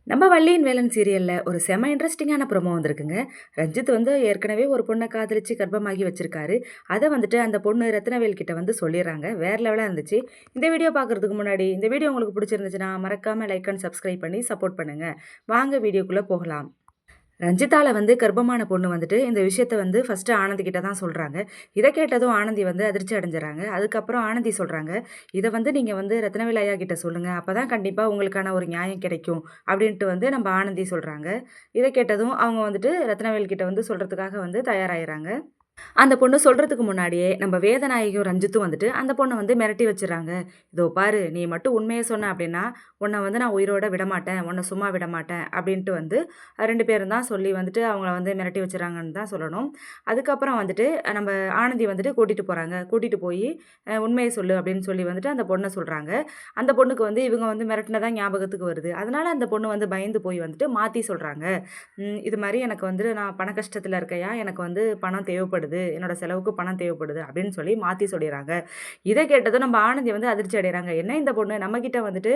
நம்ம வள்ளியின் வேலன் சீரியல்ல ஒரு செம இன்ட்ரெஸ்டிங்கான ப்ரோமோ வந்திருக்குங்க. ரஞ்சித் ஏற்கனவே ஒரு பொண்ணை காதலிச்சு கர்ப்பமாகி வச்சிருக்காரு. அதை அந்த பொண்ணு ரத்னவேல் கிட்ட சொல்லிடுறாங்க. வேற லெவலாக இருந்துச்சு. இந்த வீடியோ பார்க்கறதுக்கு முன்னாடி இந்த வீடியோ உங்களுக்கு பிடிச்சிருந்துச்சுன்னா மறக்காம லைக் அண்ட் சப்ஸ்கிரைப் பண்ணி சப்போர்ட் பண்ணுங்க. வாங்க வீடியோக்குள்ள போகலாம். ரஞ்சிதால கர்ப்பமான பொண்ணு இந்த விஷயத்த ஃபர்ஸ்ட் ஆனந்தி கிட்ட தான் சொல்றாங்க. இதை கேட்டதும் ஆனந்தி அதிர்ச்சி அடைஞ்சிடறாங்க. அதுக்கப்புறம் ஆனந்தி சொல்றாங்க, இதை நீங்க ரத்னவேல் ஐயா கிட்ட சொல்லுங்க. அப்பதான் கண்டிப்பா உங்களுக்கான ஒரு நியாயம் கிடைக்கும் அப்படின்ட்டு நம்ம ஆனந்தி சொல்றாங்க. இதை கேட்டதும் அவங்க ரத்னவேல் கிட்ட சொல்றதுக்காக தயாராகிறாங்க. அந்த பொண்ணு சொல்றதுக்கு முன்னாடியே நம்ம வேதநாயகியும் ரஞ்சித்தும் அந்த பொண்ணை மிரட்டி வச்சிடறாங்க. இதோ பாரு, நீ மட்டும் உண்மையை சொன்ன அப்படின்னா உன்னை நான் உயிரோட விடமாட்டேன், உன்னை சும்மா விடமாட்டேன் அப்படின்ட்டு 2 பேரும் தான் சொல்லி அவங்கள மிரட்டி வச்சுறாங்கன்னு தான் சொல்லணும். அதுக்கப்புறம் நம்ம ஆனந்தி கூட்டிட்டு போறாங்க. கூட்டிட்டு போய் உண்மையை சொல்லு அப்படின்னு சொல்லி அந்த பொண்ணை சொல்றாங்க. அந்த பொண்ணுக்கு இவங்க மிரட்டினதான் ஞாபகத்துக்கு வருது. அதனால அந்த பொண்ணு பயந்து போய் மாத்தி சொல்றாங்க. இது மாதிரி எனக்கு நான் பண கஷ்டத்தில் இருக்கையா, எனக்கு பணம் தேவைப்படுது, என்னோட செலவுக்கு பணம் தேவைப்படுது அப்படின்னு சொல்லி மாற்றி சொல்லிடுறாங்க. இதை கேட்டதும் நம்ம ஆனந்தி அதிர்ச்சி அடைகிறாங்க. என்ன இந்த பொண்ணு நம்மக்கிட்ட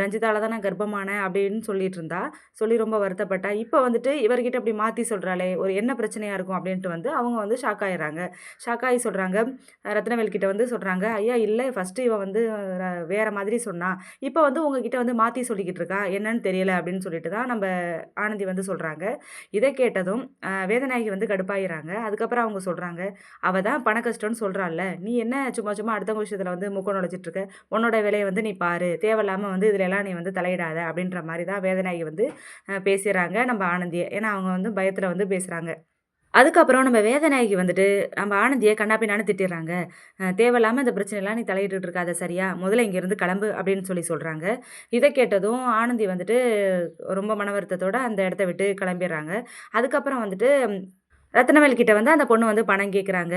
ரஞ்சிதால தான் நான் கர்ப்பமானேன் அப்படின்னு சொல்லிட்டு இருந்தா, சொல்லி ரொம்ப வருத்தப்பட்டா. இப்போ இவர்கிட்ட அப்படி மாற்றி சொல்கிறாளே, ஒரு என்ன பிரச்சனையாக இருக்கும் அப்படின்ட்டு அவங்க ஷாக் ஆகிடுறாங்க. ஷாக் ஆகி சொல்கிறாங்க, ரத்னவேல் கிட்ட சொல்கிறாங்க, ஐயா இல்லை, ஃபஸ்ட்டு இவன் வேற மாதிரி சொன்னா, இப்போ உங்ககிட்ட மாற்றி சொல்லிக்கிட்டு இருக்கா, என்னன்னு தெரியல அப்படின்னு சொல்லிட்டு தான் நம்ம ஆனந்தி சொல்கிறாங்க. இதை கேட்டதும் வேதநாயகி கடுப்பாயிறாங்க. அதுக்கப்புறம் அவங்க சொல்கிறாங்க, அவள் தான் பண கஷ்டம்னு சொல்கிறாள்ல, நீ என்ன சும்மா சும்மா அடுத்தவங்க விஷயத்தில் மூக்க நுழைச்சிட்டு இருக்க, உன்னோட வேலையை நீ பாரு, தேவையில்லாமல் இதில் எல்லாம் நீ தலையிடாத அப்படின்ற மாதிரி தான் வேதநாயகி பேசுகிறாங்க நம்ம ஆனந்தியை. ஏன்னா அவங்க பயத்தில் பேசுகிறாங்க. அதுக்கப்புறம் நம்ம வேதநாயகி நம்ம ஆனந்தியை கண்ணாப்பின்னான்னு திட்டிடுறாங்க. தேவையில்லாமல் இந்த பிரச்சனைலாம் நீ தலையிட்டு இருக்காத, சரியா, முதல்ல இங்கேருந்து கிளம்பு அப்படின்னு சொல்லி சொல்கிறாங்க. இதை கேட்டதும் ஆனந்தி ரொம்ப மன வருத்தத்தோடு அந்த இடத்த விட்டு கிளம்பிடுறாங்க. அதுக்கப்புறம் ரத்னவேல் கிட்ட அந்த பொண்ணு பணம் கேட்குறாங்க.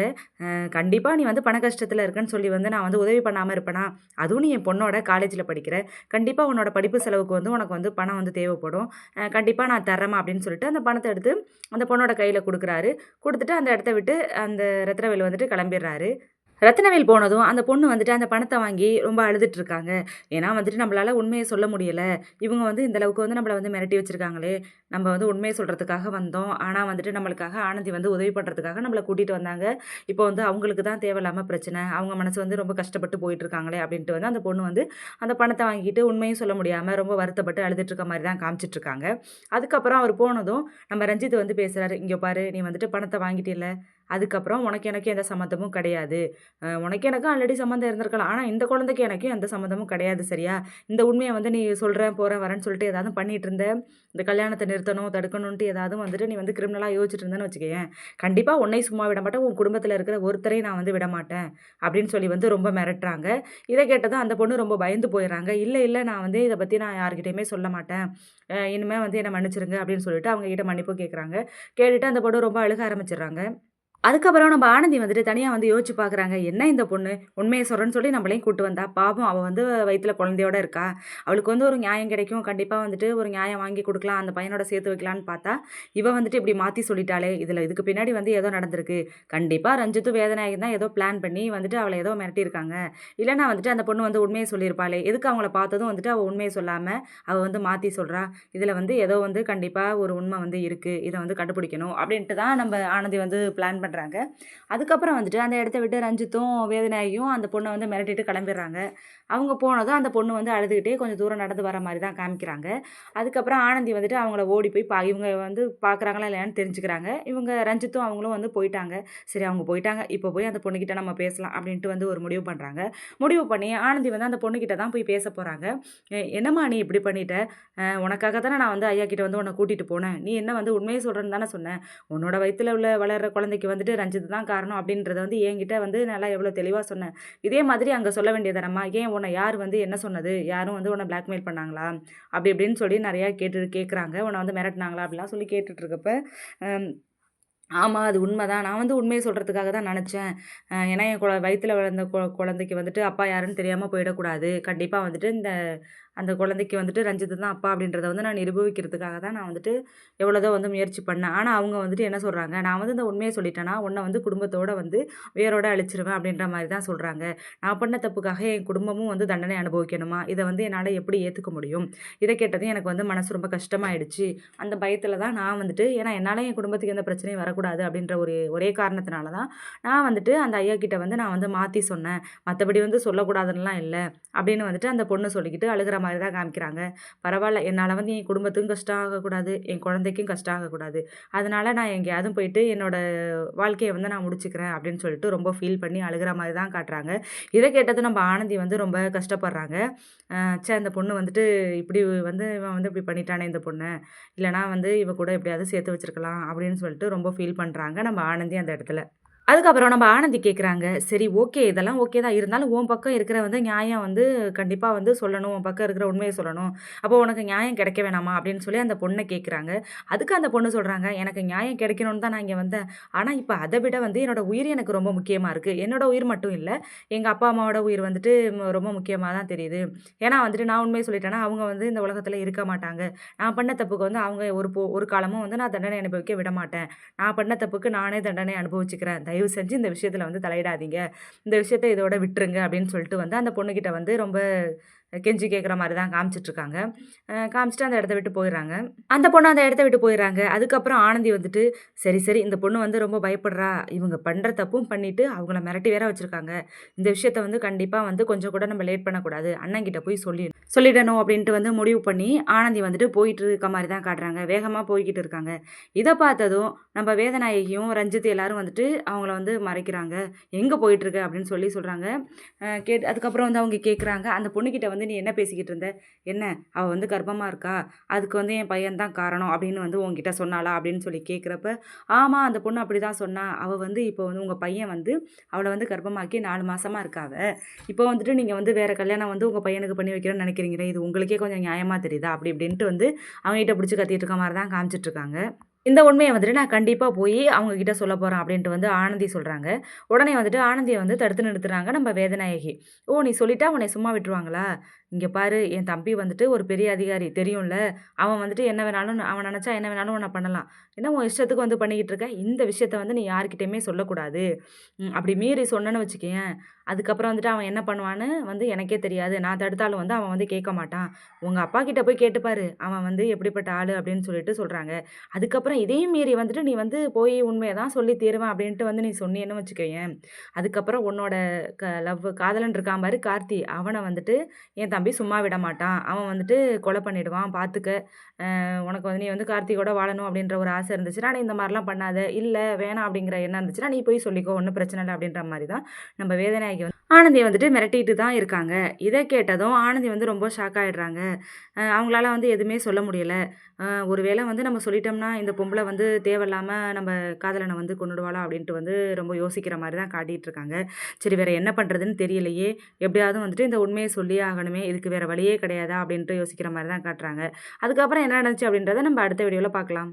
கண்டிப்பாக நீ பண கஷ்டத்தில் இருக்கன்னு சொல்லி நான் உதவி பண்ணாமல் இருப்பேனா? அதுவும் நீ என் பொண்ணோட காலேஜில் படிக்கிற, கண்டிப்பாக உன்னோட படிப்பு செலவுக்கு உனக்கு பணம் தேவைப்படும், கண்டிப்பாக நான் தர்றேம்மா அப்படின்னு சொல்லிட்டு அந்த பணத்தை எடுத்து அந்த பொண்ணோட கையில் கொடுக்குறாரு. கொடுத்துட்டு அந்த இடத்த விட்டு அந்த ரத்னவேல் கிளம்பிடுறாரு. ரத்னவேல் போனதும் அந்த பொண்ணு அந்த பணத்தை வாங்கி ரொம்ப அழுதுட்டு இருக்காங்க. ஏன்னா நம்மளால உண்மையை சொல்ல முடியல. இவங்க இந்த அளவுக்கு நம்மளை மிரட்டி வச்சிருக்காங்களே. நம்ம உண்மையை சொல்றதுக்காக வந்தோம். ஆனால் நம்மளுக்காக ஆனந்தி உதவி பண்ணுறதுக்காக நம்மளை கூட்டிகிட்டு வந்தாங்க. இப்போ அவங்களுக்கு தான் தேவையில்லாமல் பிரச்சனை. அவங்க மனசு ரொம்ப கஷ்டப்பட்டு போயிட்டு இருக்காங்களே அப்படின்ட்டு அந்த பொண்ணு அந்த பணத்தை வாங்கிட்டு உண்மையும் சொல்ல முடியாமல் ரொம்ப வருத்தப்பட்டு அழுதுட்டு இருக்க மாதிரி தான் காமிச்சிட்டு இருக்காங்க. அதுக்கப்புறம் அவர் போனதும் நம்ம ரஞ்சித் பேசுகிறாரு, இங்கே பாரு, நீ பணத்தை வாங்கிட்டில்ல, அதுக்கப்புறம் உனக்கு எனக்கு எந்த சம்மந்தமும் கிடையாது. உனக்கு எனக்கும் ஆல்ரெடி சம்மந்தம் இருந்திருக்கலாம். ஆனால் இந்த குழந்தைக்கு எனக்கும் எந்த சம்மந்தமும் கிடையாது, சரியா? இந்த உண்மையை நீ சொல்கிறேன் போகிறேன் வரேன்னு சொல்லிட்டு ஏதாவது பண்ணிட்டு இருந்த, இந்த கல்யாணத்தை நிறுத்தணும் தடுக்கணுன்ட்டு ஏதாவது நீ கிரிமினலாக யோசிச்சுட்டு இருந்தேன்னு வச்சுக்கேன், கண்டிப்பாக உன்னை சும்மா விட மாட்டேன், உன் குடும்பத்தில் இருக்கிற ஒருத்தரையும் நான் விட மாட்டேன் அப்படின்னு சொல்லி ரொம்ப மிரட்டுறாங்க. இதை கேட்டதும் அந்த பொண்ணு ரொம்ப பயந்து போயிடுறாங்க. இல்லை இல்லை, நான் இதை பற்றி நான் யார்கிட்டையுமே சொல்ல மாட்டேன், இனிமேல் என்னை மன்னிச்சிருங்க அப்படின்னு சொல்லிட்டு அவங்க கிட்ட மன்னிப்பு கேட்குறாங்க. கேட்டுட்டு அந்த பொண்ணு ரொம்ப அழுக ஆரம்பிச்சிடுறாங்க. அதுக்கப்புறம் நம்ம ஆனந்தி தனியா யோசிச்சு பார்க்குறாங்க. என்ன இந்த பொண்ணு உண்மைய சொல்றேன்னு சொல்லி நம்மளையும் கூட்டு வந்தா. பாவம், அவ வயித்துல குழந்தையோட இருக்கா. அவளுக்கு ஒரு நியாயம் கிடைக்கும். கண்டிப்பா ஒரு நியாயம் வாங்கி குடுக்கலாம், அந்த பையனோட சேர்த்து வைக்கலான்னு பார்த்தா, இவ இப்படி மாத்தி சொல்லிட்டாளே. இதுக்கு பின்னாடி ஏதோ நடந்திருக்கு. கண்டிப்பா ரஞ்சித்தும் வேதநாயகி தான் ஏதோ பிளான் பண்ணி அவள ஏதோ மிரட்டியிருக்காங்க. இல்லன்னா அந்த பொண்ணு உண்மைய சொல்லியிருப்பாளே. எதுக்கு அவங்கள பார்த்ததும் அவ உண்மைய சொல்லாம அவ மாத்தி சொல்றா. இதுல ஏதோ கண்டிப்பா ஒரு உண்மை இருக்கு. இத கண்டுபிடிக்கணும் அப்படின்ட்டு தான் நம்ம ஆனந்தி பிளான் பண்றாங்க. அதுக்கப்புறம் அந்த இடத்த விட்டு ரஞ்சித்தும் வேதநாயகியும் அந்த பொண்ணை மிரட்டிட்டு கிளம்பிடுறாங்க. அவங்க போனதும் அந்த பொண்ணு அழுதுகிட்டே கொஞ்சம் தூரம் நடந்து வர மாதிரி தான் காமிக்கிறாங்க. அதுக்கப்புறம் ஆனந்தி அவங்கள ஓடி போய் இவங்க பார்க்குறாங்களா இல்லையான்னு தெரிஞ்சுக்கிறாங்க. இவங்க ரஞ்சித்தும் அவங்களும் போயிட்டாங்க. சரி, அவங்க போயிட்டாங்க, இப்போ போய் அந்த பொண்ணுக்கிட்ட நம்ம பேசலாம் அப்படின்ட்டு ஒரு முடிவு பண்ணுறாங்க. முடிவு பண்ணி ஆனந்தி அந்த பொண்ணுக்கிட்ட தான் போய் பேச போகிறாங்க. என்னம்மா நீ இப்படி பண்ணிட்ட? உனக்காக தானே நான் ஐயா கிட்ட உன்னை கூட்டிகிட்டு போனேன். நீ என்ன உண்மையை சொல்கிறேன்னு தானே சொன்னேன். உன்னோட வயிற்றில் உள்ள வளர்கிற குழந்தைக்கு ரஞ்சித் தான் காரணம் அப்படின்றத என்கிட்ட நல்லா எவ்வளோ தெளிவாக சொன்னேன். இதே மாதிரி அங்கே சொல்ல வேண்டியதானம்மா? ஏன் உன்னை யார் என்ன சொன்னது? யாரும் உன்னை பிளாக்மெயில் பண்ணாங்களா? அப்படி இப்படின்னு சொல்லி நிறையா கேட்குறாங்க. உன்னை மிரட்டினாங்களா அப்படிலாம் சொல்லி கேட்டுட்டு இருக்கப்ப, ஆமாம், அது உண்மைதான். நான் உண்மையை சொல்கிறதுக்காக தான் நினச்சேன். ஏன்னா என் வயிற்றில் வளர்ந்த குழந்தைக்கு அப்பா யாருன்னு தெரியாமல் போயிடக்கூடாது. கண்டிப்பாக இந்த அந்த குழந்தைக்கு வந்துட்டு ரஞ்சித் தான் அப்பா அப்படின்றத வந்து நான் நிரூபிக்கிறதுக்காக தான் நான் வந்துட்டு எவ்வளோதோ வந்து முயற்சி பண்ணேன். ஆனா அவங்க வந்துட்டு என்ன சொல்றாங்க, நான் வந்து இந்த உண்மைய சொல்லிட்டேன்னா, உன்ன வந்து குடும்பத்தோட வந்து வேரோட அழிச்சிருவேன் அப்படின்ற மாரி தான் சொல்றாங்க. நான் பண்ண தப்புக்காக என் குடும்பமும் வந்து தண்டனை அனுபவிக்கணுமா? இத வந்து என்னால எப்படி ஏத்துக்க முடியும்? இத கேட்டதும் எனக்கு வந்து மனசு ரொம்ப கஷ்டமாயிடுச்சு. அந்த பயத்துல தான் நான் வந்துட்டு ஏன்னா என்னால என் குடும்பத்துக்கு எந்த பிரச்சனையும் வரக்கூடாது அப்படின்ற ஒரே காரணத்தினால தான் நான் வந்துட்டு அந்த ஐயா கிட்ட வந்து நான் வந்து மாத்தி சொன்னேன். மத்தபடி வந்து சொல்லக்கூடாதுன்னுலாம் இல்ல. அப்படின்னு வந்துட்டு அந்த பொண்ணு சொல்லிக்கிட்டு அழுகுற மாரி தான் காமிக்கிறாங்க. பரவால்ல என்னால வந்து என் குடும்பத்துக்கும் கஷ்டம் ஆகக்கூடாது. என் குழந்தைக்கும் கஷ்டம் ஆகக்கூடாது. அதனால நான் எங்கேயாவது போயிட்டு என்னோட வாழ்க்கைய வந்து நான் முடிச்சுக்கிறேன் அப்படின்னு சொல்லிட்டு ரொம்ப ஃபீல் பண்ணி அழுகுற மாரி தான் காட்டுறாங்க. இத கேட்டதும் நம்ம ஆனந்தி வந்து ரொம்ப கஷ்டப்படுறாங்க. ச்சே இந்த பொண்ணு வந்துட்டு இப்படி வந்து இவன் வந்து இப்படி பண்ணிட்டானே இந்த பொண்ண. இல்லன்னா வந்து இவ கூட எப்படியாவது சேர்த்து வச்சிருக்கலாம் அப்படின்னு சொல்லிட்டு ரொம்ப ஃபீல் பண்றாங்க நம்ம ஆனந்தி அந்த இடத்துல. அதுக்கப்புறம் நம்ம ஆனந்தி கேட்குறாங்க. சரி ஓகே. இதெல்லாம் ஓகே தான். இருந்தாலும் உன் பக்கம் இருக்கிற வந்து நியாயம் வந்து கண்டிப்பா வந்து சொல்லணும். உன் பக்கம் இருக்கிற உண்மைய சொல்லணும். அப்போ உனக்கு நியாயம் கிடைக்க வேணாமா? அப்படின்னு சொல்லி அந்த பொண்ண கேட்குறாங்க. அதுக்கு அந்த பொண்ணு சொல்றாங்க, எனக்கு நியாயம் கிடைக்கணும்னு தான் நான் இங்க வந்தேன். ஆனா இப்ப அத விட வந்து என்னோட உயிர் எனக்கு ரொம்ப முக்கியமா இருக்கு. என்னோட உயிர் மட்டும் இல்ல. எங்க அப்பா, அம்மாவோட உயிர் வந்துட்டு ரொம்ப முக்கியமா தான் தெரியுது. ஏன்னா வந்துட்டு நான் உண்மைய சொல்லிட்டேன்னா, அவங்க வந்து இந்த உலகத்துல இருக்க மாட்டாங்க. நான் பண்ண தப்புக்கு வந்து அவங்க ஒரு காலமும் வந்து நான் தண்டனை அனுபவிக்க விட மாட்டேன். நான் பண்ண தப்புக்கு நானே தண்டனை அனுபவிச்சுக்கிறேன். தயவு செஞ்சு இந்த விஷயத்துல வந்து தலையிடாதீங்க. இந்த விஷயத்த இதோட விட்டுருங்க அப்படின்னு சொல்லிட்டு வந்து அந்த பொண்ணுகிட்ட வந்து ரொம்ப கெஞ்சி கேட்குற மாரி தான் காமிச்சிட்டுருக்காங்க. காமிச்சுட்டு அந்த இடத்த விட்டு போயிடுறாங்க. அந்த பொண்ணு அந்த இடத்த விட்டு போயிடுறாங்க. அதுக்கப்புறம் ஆனந்தி வந்துட்டு, சரி, சரி இந்த பொண்ணு வந்து ரொம்ப பயப்படுறா. இவங்க பண்ற தப்பும் பண்ணிட்டு, அவங்கள மிரட்டி வேற வச்சிருக்காங்க. இந்த விஷயத்த வந்து கண்டிப்பா வந்து கொஞ்சம் கூட நம்ம லேட் பண்ணக்கூடாது. அண்ணன்கிட்ட போய் சொல்லிடணும் அப்படின்ட்டு வந்து முடிவு பண்ணி, ஆனந்தி வந்துட்டு போயிட்டு இருக்க மாரி தான் காட்டுறாங்க. வேகமா போய்க்கிட்டு இருக்காங்க. இத பார்த்ததும் நம்ம வேதநாயகியும், ரஞ்சித் எல்லாரும் வந்துட்டு அவங்கள வந்து மறைக்கிறாங்க. எங்க போயிட்டுருக்க? அப்படின்னு சொல்றாங்க. அதுக்கப்புறம் வந்து அவங்க கேட்குறாங்க, அந்த பொண்ணுகிட்ட வந்து நீ என்ன பேசிக்கிட்டு இருந்த? என்ன அவ வந்து கர்ப்பமா இருக்கா? அதுக்கு வந்து என் பையன் தான் காரணம் அப்படின்னு வந்து உன்கிட்ட சொன்னாளா? அப்படின்னு சொல்லி கேட்குறப்ப, ஆமா அந்த பொண்ணு அப்படிதான் சொன்னா. அவ வந்து இப்போ வந்து உங்க பையன் வந்து அவள வந்து கர்ப்பமாக்கி 4 மாசமா இருக்கா அவ. இப்போ வந்துட்டு நீங்க வந்து வேற கல்யாணம் வந்து உங்க பையனுக்கு பண்ணி வைக்கிறேன்னு நினைக்கிறீங்களே! இது உங்களுக்கே கொஞ்சம் நியாயமா தெரியுதா? அப்படி இப்படின்ட்டு வந்து அவங்ககிட்ட பிடிச்சு கத்திட்டு இருக்க மாரி தான் காமிச்சிட்டு இருக்காங்க. இந்த உண்மைய வந்துட்டு நான் கண்டிப்பா போயி அவங்க கிட்ட சொல்லப் போறேன் அப்படின்ட்டு வந்து ஆனந்தி சொல்றாங்க. உடனே வந்துட்டு ஆனந்திய வந்து தடுத்து நிறுத்துறாங்க நம்ம வேதநாயகி. ஓ! நீ சொல்லிட்டா உன்னைய சும்மா விட்டுருவாங்களா? இங்க பாரு என் தம்பி வந்துட்டு ஒரு பெரிய அதிகாரி தெரியும்ல. அவன் வந்துட்டு என்ன வேணாலும் அவன் நெனச்சா என்ன வேணாலும் உன்ன பண்ணலாம். என்ன உன் இஷ்டத்துக்கு வந்து பண்ணிக்கிட்டு இருக்க? இந்த விஷயத்த வந்து நீ யார்கிட்டயுமே சொல்லக்கூடாது. அப்படி மீறி சொன்னேன்னு வச்சுக்கயேன், அதுக்கப்புறம் வந்துட்டு அவன் என்ன பண்ணுவான்னு வந்து எனக்கே தெரியாது. நான் தடுத்தாலும் வந்து அவன் வந்து கேட்க மாட்டான். உங்க அப்பா கிட்ட போய் கேட்டு பாரு. அவன் வந்து எப்படிப்பட்ட ஆளு அப்படின்னு சொல்லிட்டு சொல்றாங்க. அதுக்கப்புறம் இதையும் மீறி வந்துட்டு நீ வந்து போய் உண்மைய தான் சொல்லி தீருவேன் அப்படின்ட்டு வந்து நீ சொன்னீன்னு வச்சுக்கயேன், அதுக்கப்புறம் உன்னோட காதலன் இருக்கான் பாரு கார்த்தி, அவன வந்துட்டு என் தம்பி சும்மா விட மாட்டான். அவன் வந்துட்டு கொலை பண்ணிடுவான் பார்த்துக்க. உனக்கு வந்து நீ வந்து கார்த்திகோட வாழணும் அப்படின்ற ஒரு ஆசை இருந்துச்சுன்னா, நீ இந்த மாரிலாம் பண்ணாத. இல்ல வேணாம் அப்படிங்கிற எண்ணம் இருந்துச்சுன்னா, நீ போய் சொல்லிக்கோ. ஒண்ணும் பிரச்சனை இல்ல அப்படின்ற மாரி தான் நம்ம வேதநாயகி வந்து ஆனந்திய வந்துட்டு மிரட்டிட்டு தான் இருக்காங்க. இத கேட்டதும் ஆனந்தி வந்து ரொம்ப ஷாக் ஆயிடுறாங்க. அவங்களால வந்து எதுவுமே சொல்ல முடியல. ஒரு வேளை வந்து நம்ம சொல்லிட்டோம்னா, இந்த பொம்பள வந்து தேவையில்லாம நம்ம காதலன வந்து கொன்னுடுவாளா அப்படின்ட்டு வந்து ரொம்ப யோசிக்கிற மாரி தான் காட்டிட்டு இருக்காங்க. சரி வேற என்ன பண்றதுன்னு தெரியலையே! எப்படியாவது வந்துட்டு இந்த உண்மைய சொல்லியே ஆகணுமே! இதுக்கு வேற வழியே கிடையாதா? அப்படின்ட்டு யோசிக்கிற மாரி தான் காட்டுறாங்க. அதுக்கப்புறம் என்ன நடந்துச்சு அப்படின்றத நம்ம அடுத்த வீடியோல பார்க்கலாம்.